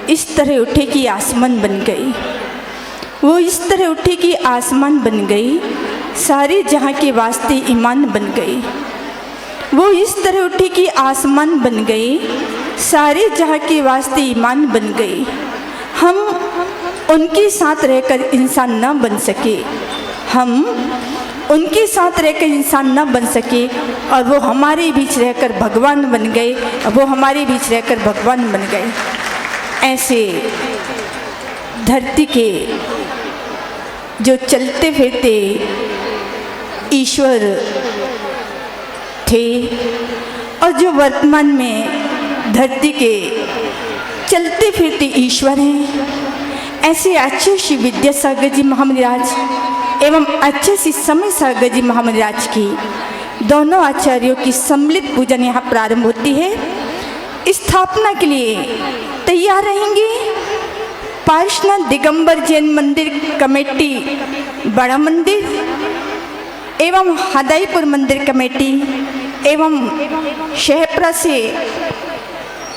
इस तरह उठे कि आसमान बन गई। वो इस तरह उठे कि आसमान बन गई, सारे जहाँ के वास्ते ईमान बन गई। वो इस तरह उठी कि आसमान बन गई, सारे जहाँ के वास्ते ईमान बन गई। हम उनके साथ रहकर इंसान न बन सके, हम उनके साथ रहकर इंसान न बन सके, और वो हमारे बीच रहकर भगवान बन गए, वो हमारे बीच रहकर भगवान बन गए। ऐसे धरती के जो चलते फिरते ईश्वर थे, और जो वर्तमान में धरती के चलते फिरते ईश्वर हैं, ऐसे अच्छे श्री विद्यासागर जी महाराज एवं अच्छे श्री समय सागर जी महाराज की दोनों आचार्यों की सम्मिलित पूजन यहाँ प्रारंभ होती है। स्थापना के लिए तैयार रहेंगे पार्श्वनाथ दिगंबर जैन मंदिर कमेटी बड़ा मंदिर एवं हदाईपुर मंदिर कमेटी एवं शहपुरा से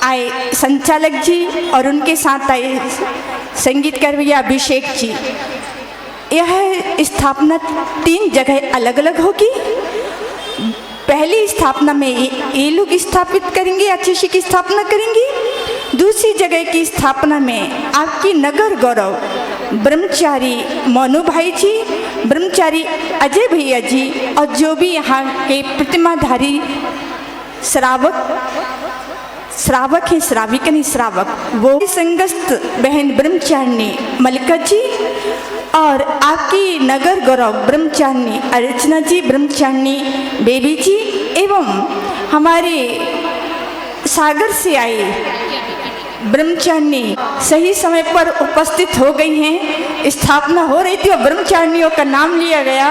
आए संचालक जी और उनके साथ आए संगीतकार भैया अभिषेक जी। यह स्थापना 3 जगह अलग अलग होगी। पहली स्थापना में ये लोग स्थापित करेंगे, अच्छे से की स्थापना करेंगे। दूसरी जगह की स्थापना में आपकी नगर गौरव ब्रह्मचारी मोनू भाई जी, ब्रह्मचारी अजय भैया जी, और जो भी यहाँ के प्रतिमाधारी श्रावक है, श्राविक नहीं श्रावक, वो संगस्त बहन ब्रह्मचारिणी मलिका जी, और आपकी नगर गौरव ब्रह्मचारिणी अर्चना जी, ब्रह्मचारिणी बेबी जी, एवं हमारे सागर से आए ब्रह्मचारिणी सही समय पर उपस्थित हो गई हैं। स्थापना हो रही थी और ब्रह्मचारिणियों का नाम लिया गया,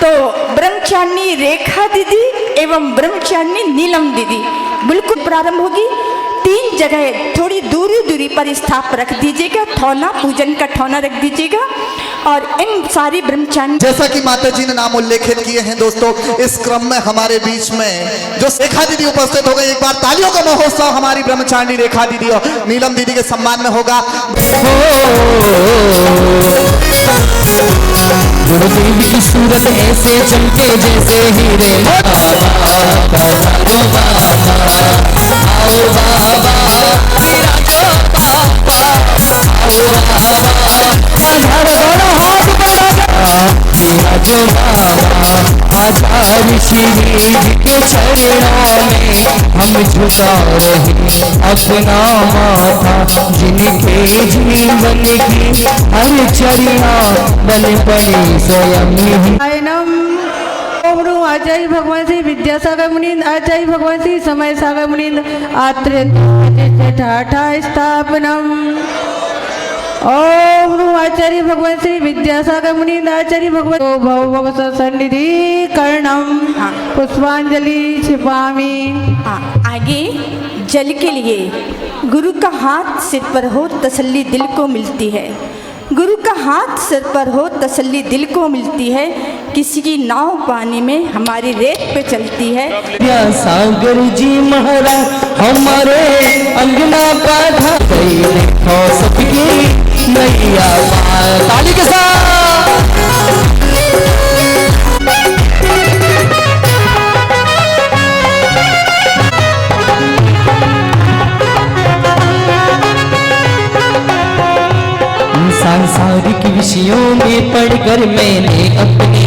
तो ब्रह्मचारिणी रेखा दीदी एवं ब्रह्मचारिणी नीलम दीदी बिल्कुल प्रारंभ होगी। 3 जगह थोड़ी दूरी पर स्थाप रख दीजिएगा, ठौना पूजन का ठौना रख दीजिएगा, और इन सारी ब्रह्मचारिणी जैसा कि माता जी ने नाम उल्लेखित किए हैं दोस्तों, इस क्रम में हमारे बीच में जो रेखा दीदी उपस्थित हो गई, एक बार तालियों का महोत्सव हमारी ब्रह्मचारिणी रेखा दीदी और नीलम दीदी के सम्मान में होगा। गुरुदेव की सूरत ऐसे चमके जैसे हीरे, जो आचार्य श्री के चरणों में हम झुका रहे अपना माथा, जिनके जीवन की हर चरिया बन पड़ी स्वयं ही। आचार्य भगवान श्री विद्यासागर मुनिंद, आचार्य भगवान श्री समय सागर मुनिंद आत्रेय ठाठा स्थापनम। ओम आचार्य भगवान श्री विद्यासागर मुनिंद, आचार्य भगवान भव सन्निधि कर्णम पुष्पांजलि छिपामी। आगे जल के लिए गुरु का हाथ सिर पर हो तसल्ली दिल को मिलती है, गुरु का हाथ सिर पर हो तसल्ली दिल को मिलती है। किसी की नाव पानी में हमारी रेत पे चलती है। सागर जी महाराज हमारे अंगना बाधा सबकी नैया, ताली के साथ सांसारिक विषयों में पढ़कर मैंने अपनी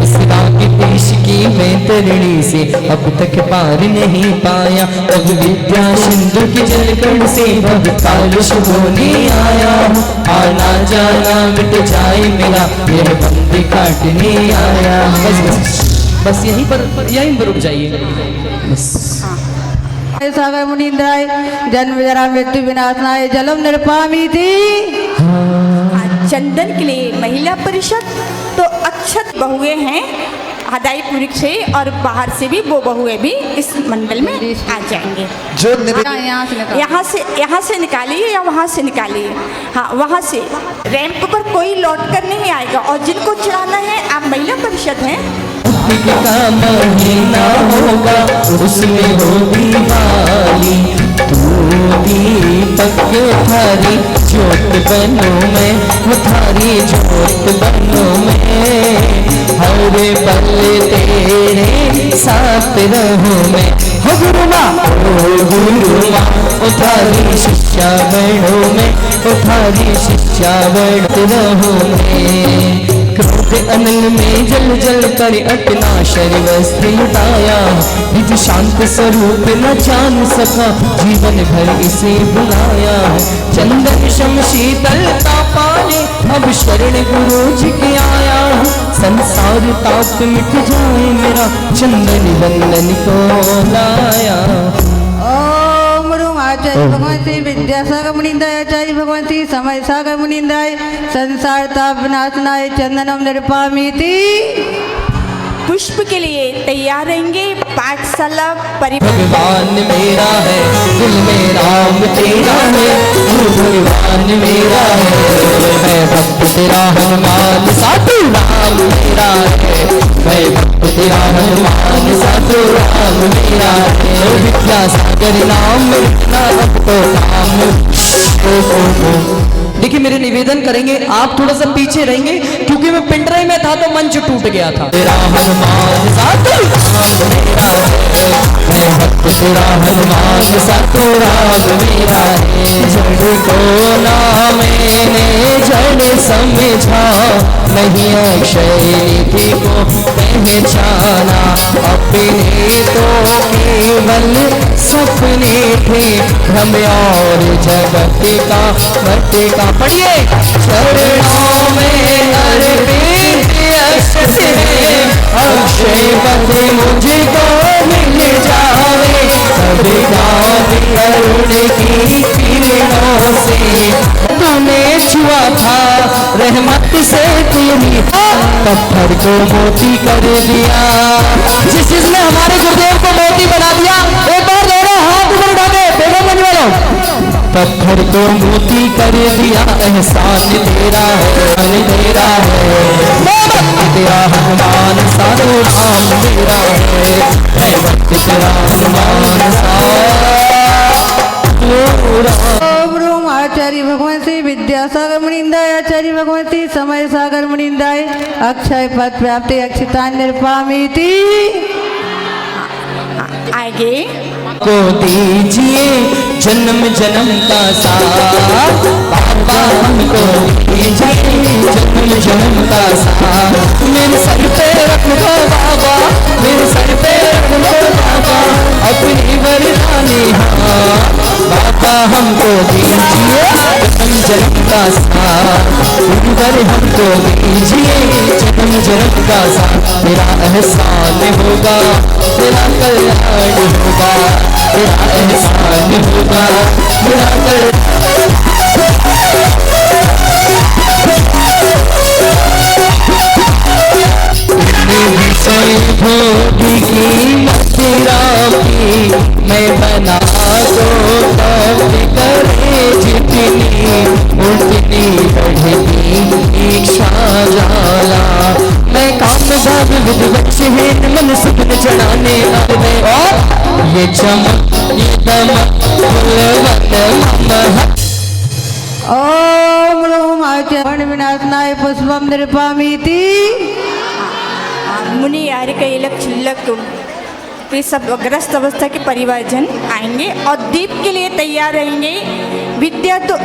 इस के देश की मैं तरणी से अब तक पार नहीं पाया। अब विद्या सिंधु के जलकण से भव काल होने आया हूँ, आना जाना मिट जाए मेरा यह बंदी काटने आया। बस यहीं पर रुक जाइए बस। सागर मुनिंद्राय जन्म जरा मृत्यु विनाशनाय जलम निर्पामी थी। चंदन के लिए महिला परिषद तो अक्षत बहुएं हैं हदाईपुर से, और बाहर से भी वो बहुएं भी इस मंडल में आ जाएंगे। जो यहाँ से निकालिए या वहाँ से निकालिए, हाँ वहाँ से। रैंप पर कोई लौट कर नहीं आएगा, और जिनको चढ़ाना है आप महिला परिषद हैं। का महीना होगा उसमें होगी वाली, तू दीपक थारी ज्योत बनूं मैं, वो थारी ज्योत बनूं मैं, हर पल तेरे साथ रहूं मैं। हो गुरु माँ, ओ थारी शिष्या बनूं मैं, ओ थारी शिष्या बनते रहूं मैं। क्रोध अनल में जल जल कर अपना शरीर वस्त्र लुटाया, निज शांत स्वरूप न जान सका, जीवन भर इसे बुलाया। चंदन शम शीतलता पाने अब शरण गुरु जी के आया, संसार ताप मिट जाए मेरा, चंदन वंदन को लाया। ओम रूम आचार्य भगवान श्री विद्यासागर मुनिंदाय, आचार्य भगवान श्री समय सागर मुनिंदाय, संसार ताप विनाशनाय चंदनम निर्पामीति। पुष्प के लिए तैयार रहेंगे पाठशाला परिवार। भगवान मेरा है, दिल में राम तेरा है, तू भगवान मेरा है, मैं भक्त तेरा हनुमान साधु राम मेरा है, मैं भक्त तेरा हनुमान साधु राम मेरा है। विद्यासागर नाम रखना अब तो नाम। देखिए मेरे निवेदन करेंगे, आप थोड़ा सा पीछे रहेंगे क्योंकि मैं पिंडरे में था तो मंच टूट गया था। तेरा हनुमान साधु राम मेरा है, मैं भक्त तेरा हनुमान साधु राम मेरा है। जड़ को ना मैंने जड़ समझा, नहीं अक्षय निधि को पहचाना, अपने तो केवल सपने थे, भ्रम और जगत का मत का। पढ़िए चरणों में अर्पित अक्षय पद मुझको मिल जावे, कभी अरुण की किरणों से तूने छुआ था रहमत से तेरी, पत्थर को मोती कर दिया। जिस जिसने हमारे गुरुदेव को मोती बना दिया, एक बार दोनों हाथ ऊपर उठा के बेगमगंज वालों, पत्थर को मोती कर दिया, एहसान तेरा है, तेरा है। तेरा हनुमान साधु राम मेरा है, मैं भक्त तेरा हनुमान ओम रूम आचार्य भगवान श्री विद्यासागर मुनिंदाय, आचार्य भगवान श्री समय सागर मुनिंदाय, अक्षय पद प्राप्ति अक्षिता निर्पामीति। आगे को दीजिए जन्म जन्म का साथ, बाबा हमको दीजिए जन्म जन्म का साथ। मेरे सर पे रख दो बाबा, मेरे सर पे रख दो बाबा, अपनी वरदानी हाथ, बाबा हमको दीजिए जन्म जन्म का साथ, गुरुवर हमको दीजिए जन्म जन्म का साथ। तेरा एहसान होगा, तेरा कल्याण होगा, तेरा एहसान होगा, तेरा कल्याण। भोगी की मथुरा की मैं बना दो, तब करे जितनी उतनी बढ़ती इच्छा जाला। मैं काम भाग विधिवत है मन सुखन चढ़ाने आवे, और ये चमक ये दमक ओम रूम आचार्य विनाशनाय पुष्पम निर्पामीति। मुनि यार कैलक छिल्लक ये सब ग्रस्त अवस्था के परिवारजन आएंगे और दीप के लिए तैयार रहेंगे। विद्या तो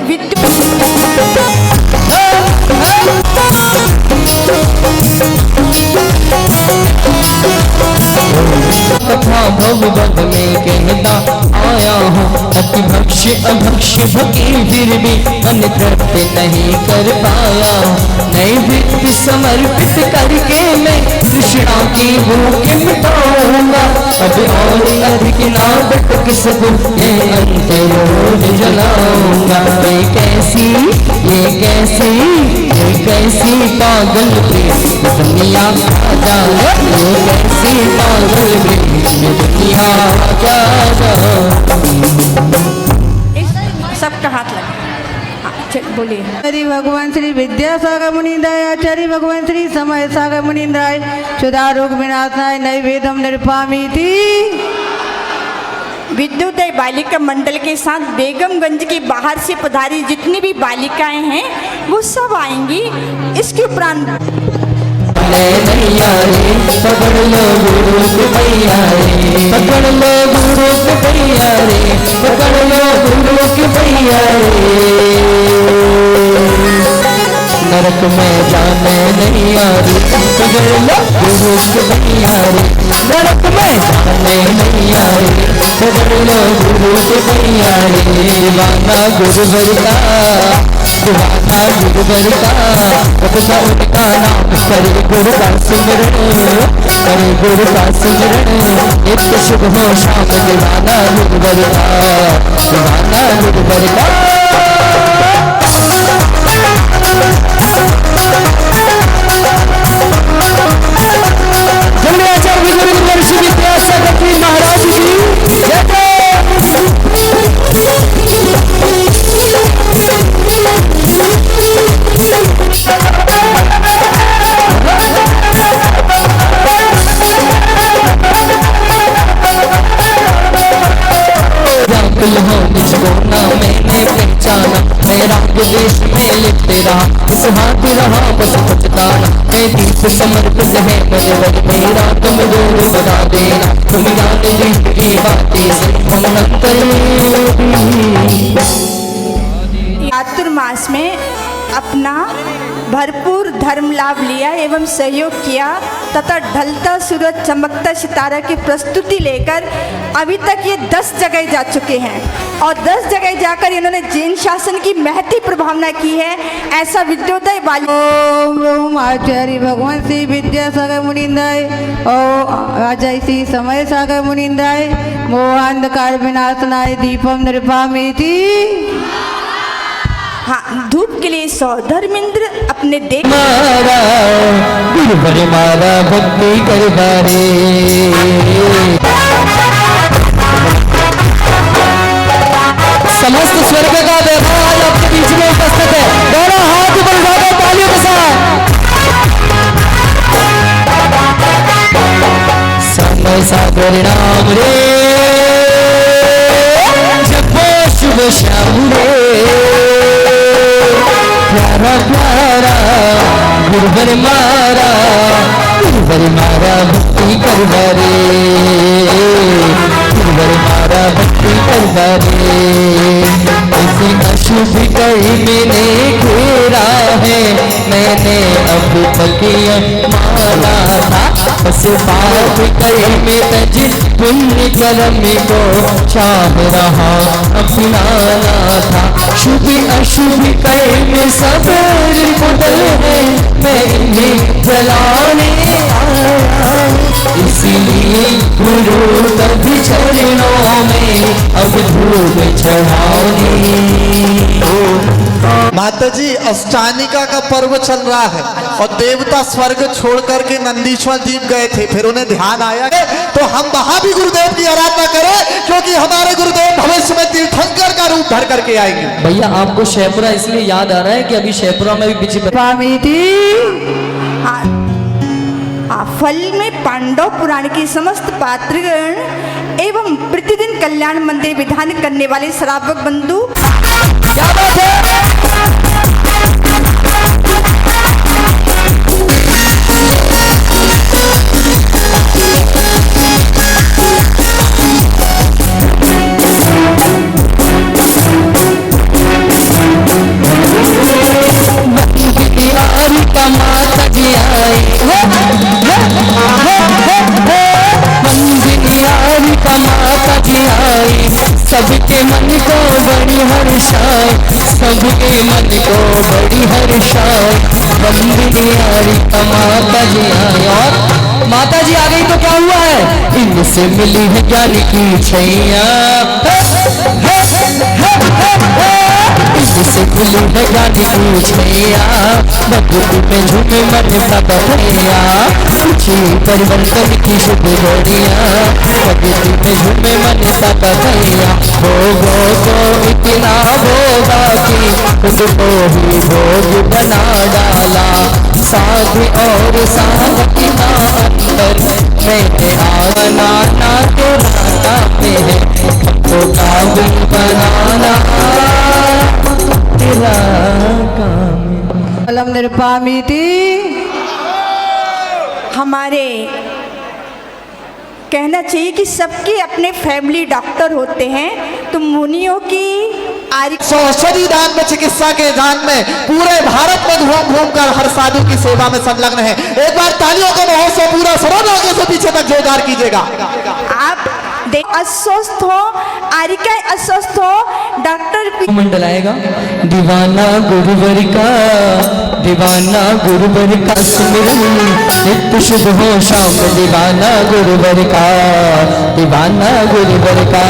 कथा भव भग में कहता आया हूँ, अति भक्ष्य अभक्ष्य भके फिर भी मन तृप्त नहीं कर पाया। नैवेद्य समर्पित करके मैं तृष्णा की भूख मिटाऊंगा, अब और अधिक ना भटक सकूं, ये अंतरोध जलाऊंगा। ये कैसी पागल प्रेम दुनिया आ जाए, ये कैसी पागल प्रेम दुनिया आ जाए। सबका हाथ लगा। हाँ, चल बोलिए। आचार्य भगवान श्री विद्यासागर मुनिंदाय, आचार्य भगवान श्री समय सागर मुनिंदाय, क्षुधा रोग विनाशनाय नैवेद्यम निर्पामीति। विद्योदय बालिका मंडल के साथ बेगमगंज के बाहर से पधारी जितनी भी बालिकाएं हैं वो सब आएंगी। इसके उपरांत नैया रे पकड़ लो गुरु के भैया रे, पकड़ लो गुरु के भैया रे, पकड़ लो गुरु के भैया रे। नरक में जाने नहीं आ रही, पकड़ लो गुरु के भैया रे। नरक में जाने नहीं आ रही, पकड़ लो गुरु के भैया रे। दीवाना गुरुवर का, दीवाना गुरुवर का, अपना उनका नाम करे गुरु का सिमरन, करे गुरु का सिमरन। नित्य शुभ हो शाम दीवाना गुरुवर का, दीवाना गुरुवर का। आचार्य गुरु गुरुवर्षी विद्यासागर जी महाराज की जय। मुझको ना मैंने पहचाना, मैं रंग देश में लिपटे रहा, इस हाथ रहा बस पछताना। मैं दीप समर्पित है मेरे वर मेरा, तुम दूर बता देना, तुम जान दी की बातें से हम अंतर। चातुर्मास में अपना भरपूर धर्म लाभ लिया एवं सहयोग किया तथा ढलता सूरज चमकता सितारा की प्रस्तुति लेकर अभी तक ये 10 जगह जा चुके हैं और 10 जगह जाकर इन्होंने जैन शासन की महती प्रभावना की है। ऐसा विद्योदय ओम आचार्य भगवान श्री विद्यासागर मुनिंदाय, ओम आचार्य श्री समय सागर मुनिंदाय, मोहांधकार विनाशनाय दीपम निर्भामिति। हाँ, धूप के लिए 100 धर्मेंद्र अपने देख मारा गुरुवर मारा भक्ति करवारे। समस्त स्वर्ग का वैभव आज आपके बीच में उपस्थित है। दोनों हाथ ऊपर उठाकर तालियों के साथ। समय सागर नाम रे जपो शुभ श्याम रे, प्यारा प्यारा गुरुवर मारा, गुरुवर मारा भक्ति करवारे, गुरुवर मारा भक्ति करवारे। इसी अशुभ कई मैंने घेरा है, मैंने अब तक ये माना था, बस पाप कई में तज पुण्य कर्म को चाह रहा अपनाना था। शुभ अशुभ कई में सब बदल है, मैं इन्हें जलाने आया, इसीलिए गुरु तब चरणों में अब धूप चढ़ाने। माता जी अष्टानिका का पर्व चल रहा है और देवता स्वर्ग छोड़ करके नंदीश्वर द्वीप गए थे, फिर उन्हें ध्यान आया तो हम वहां भी गुरुदेव की आराधना करें, क्योंकि हमारे गुरुदेव भविष्य में तीर्थंकर का रूप धर करके आएंगे। भैया आपको शैपुरा इसलिए याद आ रहा है कि अभी शैपुरा में भी पीछे फल में पांडव पुराण की समस्त पात्रगण एवं प्रतिदिन कल्याण मंदिर विधान करने वाले श्रावक बंधु क्या बात है। माता जी आई मंदिर का माता जी आई, सबके मन को बड़ी हर्षाई, सबके मन को बड़ी हर्षाई। मंदिर का माता जी आई और माता जी आ गई तो क्या हुआ है, इनसे मिली है ज्ञान की छैया, इनसे मिली है ज्ञान की छैया, भक्ति में झूमे मन का बधैया, कुछ परिवर्तन की शुभ घड़िया, भक्ति में झूमे मन का बधैया। भोगों को इतना होगा कि खुद को ही भोग बना डाला। साधु और साधकी ना अंतर मेरे आना तेरा मेरे तो काबिल बनाना तेरा काम। अलम निरपामिति। हमारे कहना चाहिए कि सबके अपने फैमिली डॉक्टर होते हैं, तो मुनियों की औषधि दान में, चिकित्सा के दान में पूरे भारत में घूम घूम कर हर साधु की सेवा में संलग्न है। एक बार तालियों का महोत्सव पूरा सरोवर आगे से पीछे तक जोरदार कीजिएगा। आप अस्वस्थ हो, आरिका अस्वस्थ हो, डॉक्टर मंडल आएगा। दीवाना गुरुवर का, दीवाना गुरुवर का सुमिरन नित्य शुभ हो शाम। दीवाना गुरुवर का, दीवाना गुरुवर का।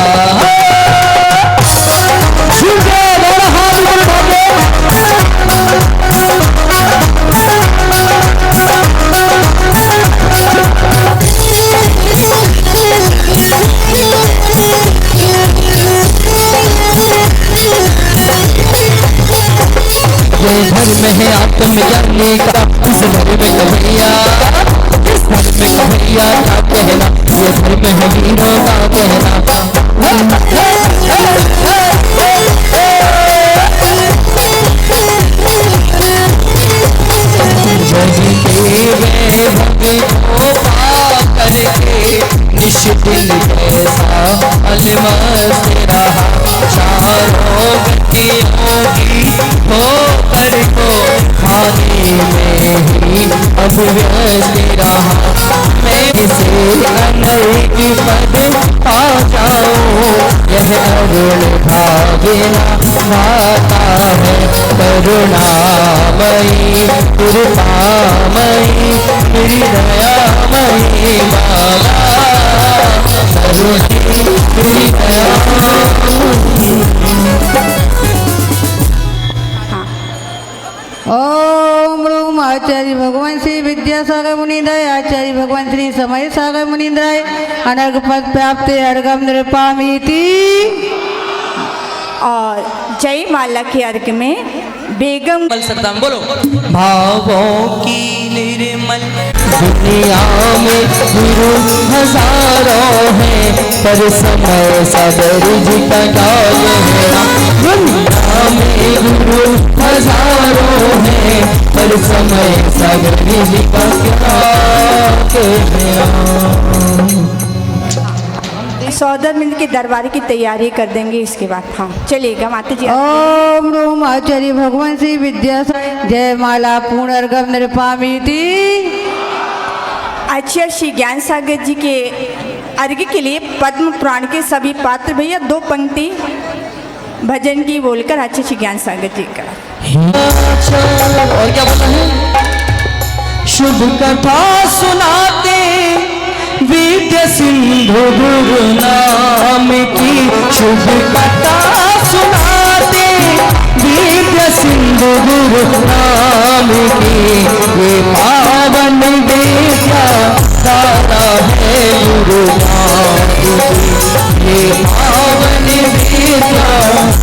ये धर्म है आत्मज्ञानी का, इस धर्म में कन्हैया, इस धर्म में कन्हैया का कहना, ये धर्म है वीरों का कहना। भवे को पा करके निश्चिल कैसा अलमस्त रहा। चारों गतियों की हो कर को खाने में ही अब व्यस्त रहा। मैं इसे अनैक पद पा जाऊं, यह अरुण भावना माता है। करुणामयी कृपामयी मेरी दयामयी माला, करुणी मेरी ओम रूम आचार्य भगवान श्री विद्यासागर मुनिंद्राय, आचार्य भगवान श्री समय सागर मुनिंद्राय, अनर्घ पद प्राप्त अर्घम निरपामिति। और जय माला के अर्घ में बेगम बोलो। भावों की निर्मल दुनिया में गुरु हजारों हैं, पर समय सबर जी का काल है। दुनिया में गुरु हजारों हैं, पर समय सबर जी का काल है। सौदर मिल के दरबार की तैयारी कर देंगे इसके बाद। हाँ चलिएगा माता जी। ओम रूम आचार्य भगवान श्री विद्यासागर, जय माला पूर्ण अर्घम निरपामिति। आचार्य श्री ज्ञान सागर जी के अर्घ के लिए पद्म पुराण के सभी पात्र भैया 2 पंक्ति भजन की बोलकर आचार्य श्री ज्ञान सागर जी का। और क्या बोलना है? शुभ कथा सुनाते विद्या सिंधु गुरु नाम की, शुभ कथा सुनाते विद्या सिंधु गुरु नाम की। ये पावन विद्या दाता है गुरु नाम की, ये पावन विद्या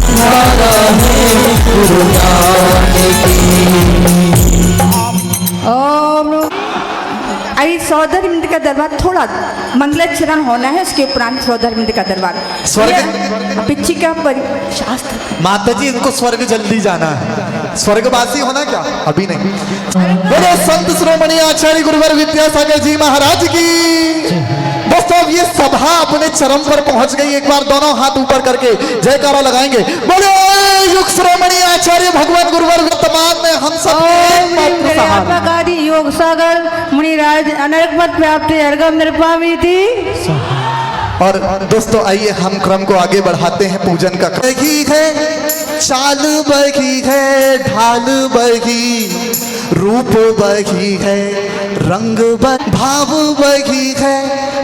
दाता है गुरु नाम की। ओम रूम आई सौदर मिंद का दरबार थोड़ा मंगलाचरण होना है, उसके उपरांत सौदर मिंद का दरबार स्वर्ग पिछी का शास्त्र। माता जी इनको स्वर्ग जल्दी जाना है, स्वर्गवासी होना क्या अभी नहीं। बोलो संत श्रोमणी आचार्य गुरुवर विद्यासागर जी महाराज की। दोस्तों अब ये सभा अपने चरम पर पहुंच गई। एक बार दोनों हाथ ऊपर करके जयकारा लगाएंगे। बोलो युग श्रोमणी आचार्य भगवान गुरुवर वर्तमान में हम सब योग सागर मुनिराज अनर्घ पद प्राप्त अर्घम निरपामिति। और दोस्तों आइए हम क्रम को आगे बढ़ाते हैं। पूजन का बही है, चाल बही है, ढाल बही, रूप बही है, रंग भाव बही है,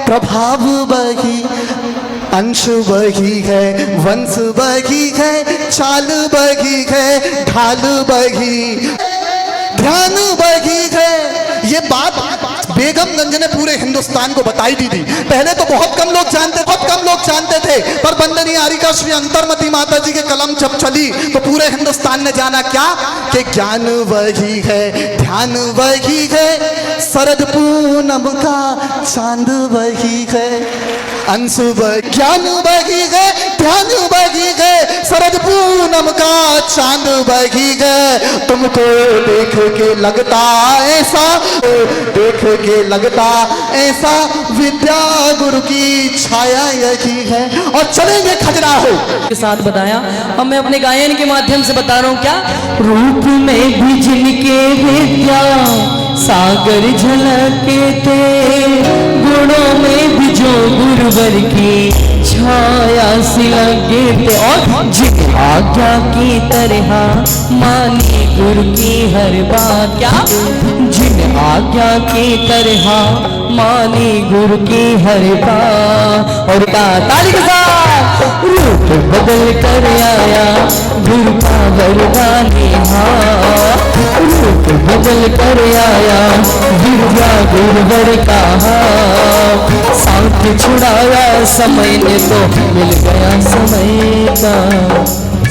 प्रभाव बही, अंश बही है, वंश बही है, चाल बही है, ढाल बही, ध्यान बही है। ये बात बेगमगंज ने पूरे हिंदुस्तान को बताई दी थी। पहले तो बहुत कम लोग जानते थे, पर बंदनी आरिका श्री अंतर्मती माता जी के कलम जब चली तो पूरे हिंदुस्तान ने जाना क्या कि ज्ञान वही है, ध्यान वही है, शरद पूनम का चांद वही है, अंशु ज्ञान वही है, ध्यान वही है, शरद पूनम का चांद वही है। तुमको देख के लगता ऐसा, देख के लगता ऐसा, विद्या गुरु की छाया यही है। और चलेंगे खजुराहो के साथ बताया। अब मैं अपने गायन के माध्यम से बता रहा हूँ क्या, रूप में भी जिनके विद्या सागर झलके थे, गुणों में भी जो गुरुवर की छाया सी लगे थे, और जिन आज्ञा की तरह मानी गुरु की हर बात, क्या जिन आज्ञा की तरह मानी गुरु की हर बात। और ताली के साथ रूप बदल कर आया गुरु का वरदानी, हाँ रूप बदल कर आया गिरजा गुरुवर का, साथ छुड़ाया समय ने तो मिल गया समय का।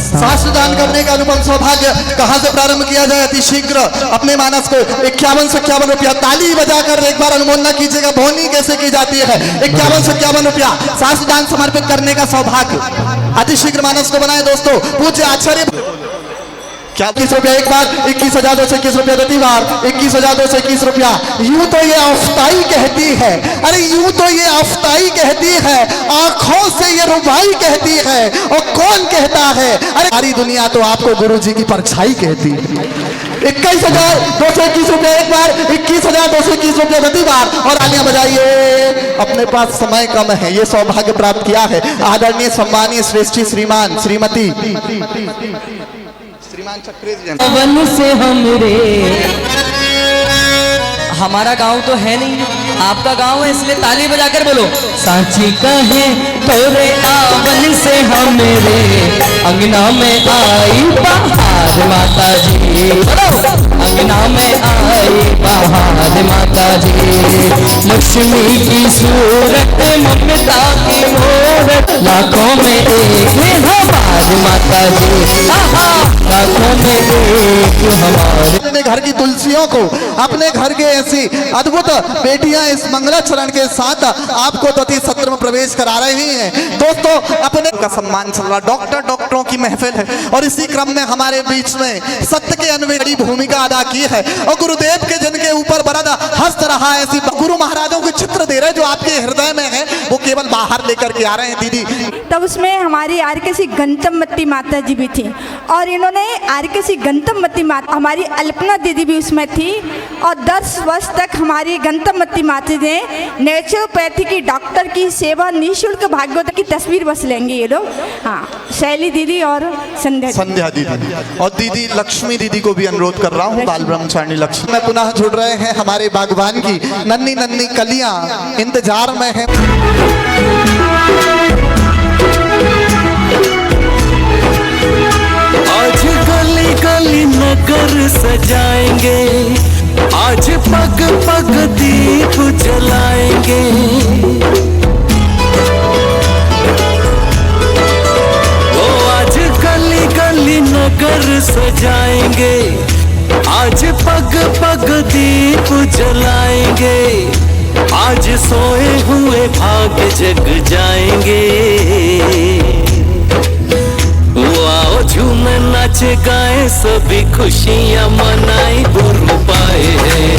साष्टदान करने का अनुपम सौभाग्य कहां से प्रारंभ किया जाए अति शीघ्र अपने मानस को 51 रुपया ताली बजाकर एक बार अनुमोदना कीजिएगा। भोनी कैसे की जाती है, 51 रुपया साष्टदान समर्पित करने का सौभाग्य अति शीघ्र मानस को बनाए दोस्तों। पूज्य आचार्य क्या 21 रुपया एक बार, 21,221 रुपया प्रति बार, 21,221 रुपया। यूं तो ये अफ्ताई कहती है, अरे यूं तो ये अफ्ताई कहती है, आंखों से ये रुबाई कहती है, और कौन कहता है, अरे सारी दुनिया तो आपको गुरु जी की परछाई कहती है। 21,221 रुपया एक बार, 21,221 रुपया प्रति बार। और तालियां बजाइए, अपने पास समय कम है, ये सौभाग्य प्राप्त किया है आदरणीय सम्मानीय श्रेष्ठी श्रीमान श्रीमती श्रीमान चक्रेश वन से हमरे, हमारा गांव तो है नहीं, आपका गांव है, इसलिए ताली बजाकर बोलो। सांची कहे तोरे आवन से हमरे, अंगना में आई बहार माता जी, अंगना में आई बहार माता जी, लक्ष्मी की सूरत ममता की मूरत, लाखों में एक हमारी माता जी, लाखों में एक हमारे। अपने घर की तुलसियों को, अपने घर के ऐसी अद्भुत बेटियां इस मंगलाचरण के साथ आपको अतिथि सत्र में प्रवेश करा रही हैं। दोस्तों अपने का सम्मान चल रहा, डॉक्टरों की महफिल है, और इसी क्रम में हमारे बीच में सत्य के अन्वेषी भूमिका अदा की है, और गुरुदेव के जिनके ऊपर बरद हंस रहा है, ऐसी गुरु महाराजों के चित्र दे रहे जो आपके हृदय में है, वो केवल बाहर लेकर के आ रहे हैं दीदी। तब उसमें हमारी आरकेसी गंतमवती माता जी भी थी, और इन्होंने आरकेसी गंतमवती माता, हमारी अल्पना दीदी भी उसमें थी, और 10 वर्ष तक हमारी गंतमवती माता ने नेचुरोपैथी की डॉक्टर की सेवा निःशुल्क भागवत की तस्वीर बस लेंगे ये लोग। हाँ, शैली दीदी और संध्या दीदी और दीदी लक्ष्मी दीदी को भी अनुरोध कर रहा हूँ, बाल ब्रह्मचारिणी लक्ष्मी में पुनः जुड़ रहे हैं। हमारे बागवान की नन्ही नन्ही कलियां इंतजार में है। आज गली गली नगर सजाएंगे, आज पग पग दीप जलाएंगे, ओ आज गली गली नगर सजाएंगे, आज पग पग दीप जलाएंगे, आज सोए हुए भाग्य जग जाएंगे। आओ झूमे नाचे गाए सभी खुशियां मनाई गुरु पाए हैं,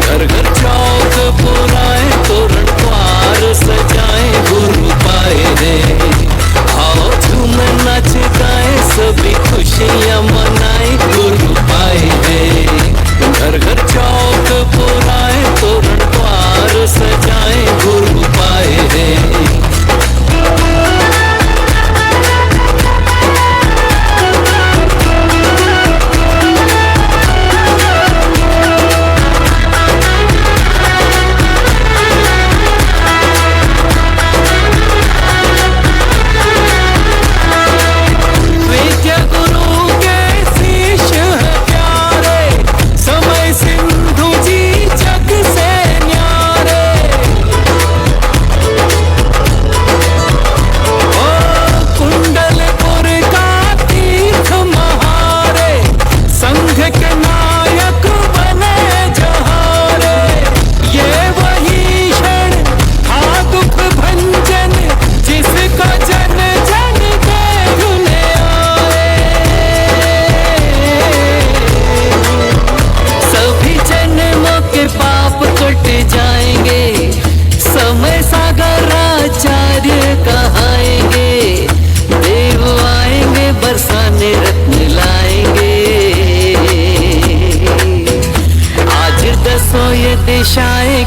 घर घर चौक पुराए तोरण द्वार सजाए गुरु पाए हैं। आओ झूमे नाचे गाए सभी खुशियां मनाई गुरु पाए हैं, घर घर चौक पुराए तोरण द्वार सजाए गुरु पाए हैं। विद्या गुरु के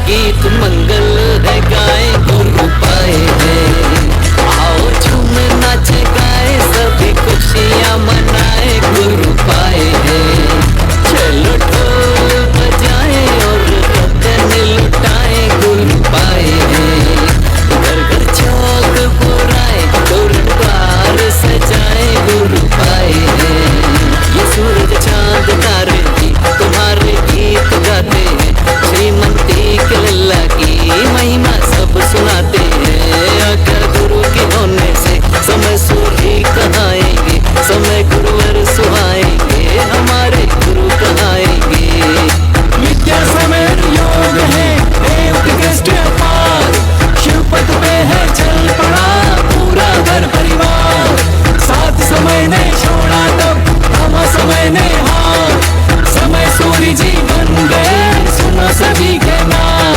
गीत मंगल है गाए गुरु पाए हैं। आओ झूमे नाचे गाए सभी खुशियाँ मनाए गुरु पाए हैं। चलो ढोल बजाए और रतन लुटाए गुरु पाए हैं। घर घर चौक पुराए तोरण द्वार सजाए गुरु पाए हैं। ये सूरज चांद तारे भी तुम्हारे गीत गाते हैं। श्रीमंती के लल्ला की महिमा सब सुनाते हैं। अगर गुरु के होने से समय सूरी कहाएंगे, समय गुरुवर सुहाएंगे, हमारे गुरु कहाएंगे। विद्या समय योग है देव की दृष्टि अपार, शिवपद पे है चल पड़ा पूरा घर परिवार। साथ समय ने छोड़ा तब हम समय ने हार, समय सूर्य जी बन गए सुनो सभी के नाम।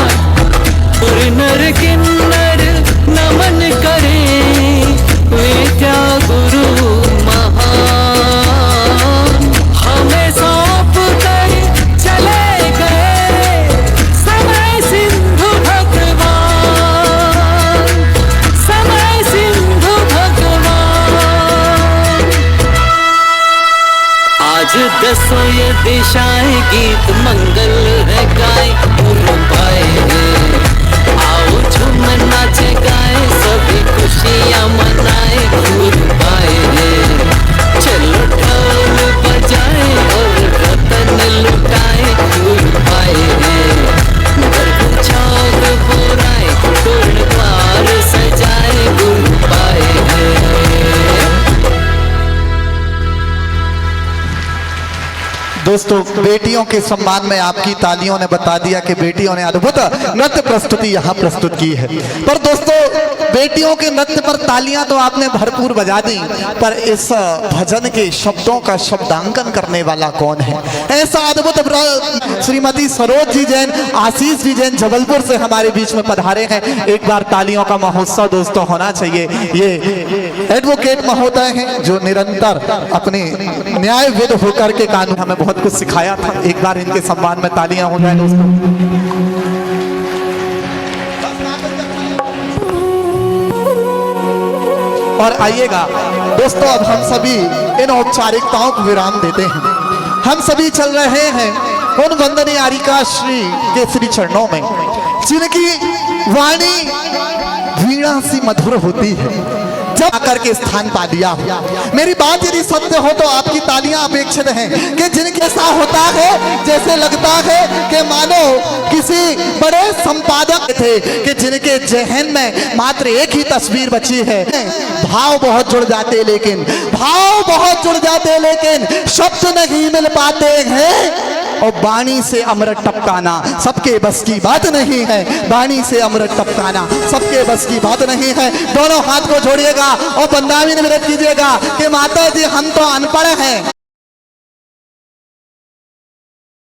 और नर किन्नर नमन करें वे क्या गुरु महान, हमें सौंप कर चले गए समय सिंधु भगवान, समय सिंधु भगवान। आज दसों ये दिशाएं गीत मंगल है गाए गुरु पाए हैं। आओ झूम नाचे गाए सभी खुशियाँ मनाए गुरु पाए हैं। चलो ढोल बजाए और रतन लुटाए गुरु पाए हैं। घर घर चौक पुराए तोरण द्वार सजाए गुरु पाए हैं। दोस्तों, बेटियों के सम्मान में आपकी तालियों ने बता दिया कि बेटियों ने अद्भुत नृत्य प्रस्तुति यहाँ प्रस्तुत की है। पर दोस्तों, बेटियों के नृत्य पर तालियां तो आपने भरपूर बजा दी, पर इस भजन के शब्दों का शब्दांकन करने वाला कौन है? ऐसा अद्भुत श्रीमती सरोज जी जैन, आशीष जी जैन जबलपुर से हमारे बीच में पधारे हैं। एक बार तालियों का महोत्सव दोस्तों होना चाहिए। ये एडवोकेट महोदय हैं जो निरंतर अपने न्यायविद होकर के कानून हमें बहुत कुछ सिखाया था। एक बार इनके सम्मान में तालियां हो जाए दोस्तों। और आइएगा दोस्तों, अब हम सभी इन औपचारिकताओं को विराम देते हैं। हम सभी चल रहे हैं उन वंदनीय आरिका श्री के श्री चरणों में, जिनकी वाणी वीणा सी मधुर होती है, जब आकर के स्थान पा लिया। मेरी बात यदि सत्य हो तो आपकी तालियां अपेक्षित हैं कि जिनके ऐसा होता है जैसे लगता है कि मानो किसी बड़े संपादक थे कि जिनके जहन में मात्र एक ही तस्वीर बची है। भाव बहुत जुड़ जाते लेकिन शब्द नहीं मिल पाते हैं, और बाणी से अमृत टपकाना सबके बस की बात नहीं है। बाणी से अमृत टपकाना सबके बस की बात नहीं है। दोनों हाथ को जोड़िएगा और बंदावी निवृत्त कीजिएगा कि माता जी हम तो अनपढ़ हैं।